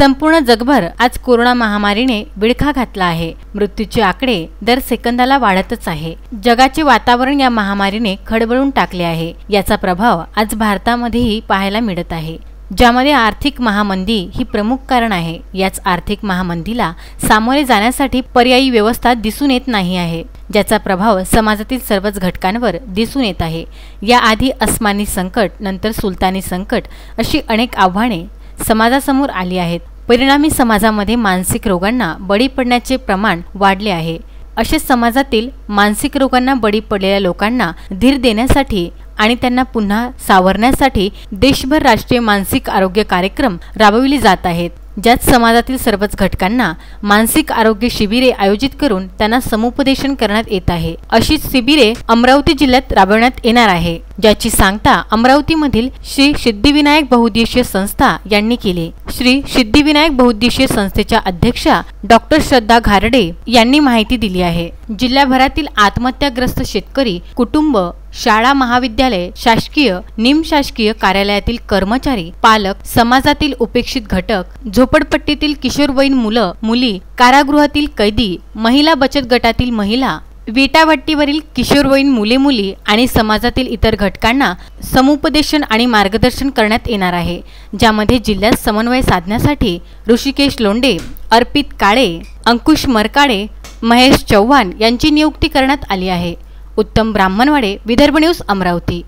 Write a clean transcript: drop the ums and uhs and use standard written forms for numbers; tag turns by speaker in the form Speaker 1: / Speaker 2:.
Speaker 1: संपूर्ण जगभर आज कोरोना महामारीने विळखा घातला आहे। मृत्यूचे आकडे दर सेकंदाला वाढतच आहे। जगाचे वातावरण या महामारीने खडबडून टाकले आहे। याचा प्रभाव आज भारतामध्येही पाहायला मिळत आहे, ज्यामध्ये आर्थिक महामंदी ही प्रमुख कारण आहे। याच आर्थिक महामंदीला सामोरे जाण्यासाठी पर्यायी व्यवस्था दिसून येत नाही आहे, ज्याचा प्रभाव समाजातील सर्वच घटकांवर दिसून येत आहे। याआधी अस्मानी संकट, नंतर सुलतानी संकट अशी अनेक आव्हाने समाजासमोर आली आहेत। परिणामी समाजामध्ये मानसिक रोगांना बळी पडण्याचे प्रमाण वाढले आहे। असे समाजातील मानसिक रोगांना बळी पडलेल्या लोकांना धीर देण्यासाठी आणि त्यांना पुन्हा सावरण्यासाठी देशभर राष्ट्रीय मानसिक आरोग्य कार्यक्रम राबविले जात आहेत, ज्यात समाजातील सर्वच घटकांना मानसिक आरोग्य शिबिरे आयोजित करून त्यांना समुपदेशन करण्यात येत आहे। अशी शिबिरे अमरावती जिल्ह्यात राबवण्यात येणार आहे, ज्याची सांगता अमरावतीमधील श्री सिद्धिविनायक बहुउद्देशीय संस्था यांनी केली। श्री सिद्धिविनायक बहुउद्देशीय संस्थेच्या अध्यक्षा डॉक्टर श्रद्धा घारडे यांनी माहिती दिली आहे। जिल्ह्याभरातील आत्महत्याग्रस्त शेतकरी कुटुंब, शाळा, महाविद्यालय, शासकीय, निमशासकीय कार्यालयातील कर्मचारी, पालक, समाजातील उपेक्षित घटक, झोपडपट्टीतील किशोरवयीन मुलं मुली, कारागृहातील कैदी, महिला बचत गटातील महिला, विटाभट्टीवरील किशोरवयीन मुले मुली आणि समाजातील इतर घटकांना समुपदेशन आणि मार्गदर्शन करण्यात येणार आहे, ज्यामध्ये जिल्ह्यात समन्वय साधण्यासाठी ऋषिकेश लोंढे, अर्पित काळे, अंकुश मरकाडे, महेश चव्हाण यांची नियुक्ती करण्यात आली आहे। उत्तम ब्राह्मणवाडे, विदर्भ न्यूज, अमरावती।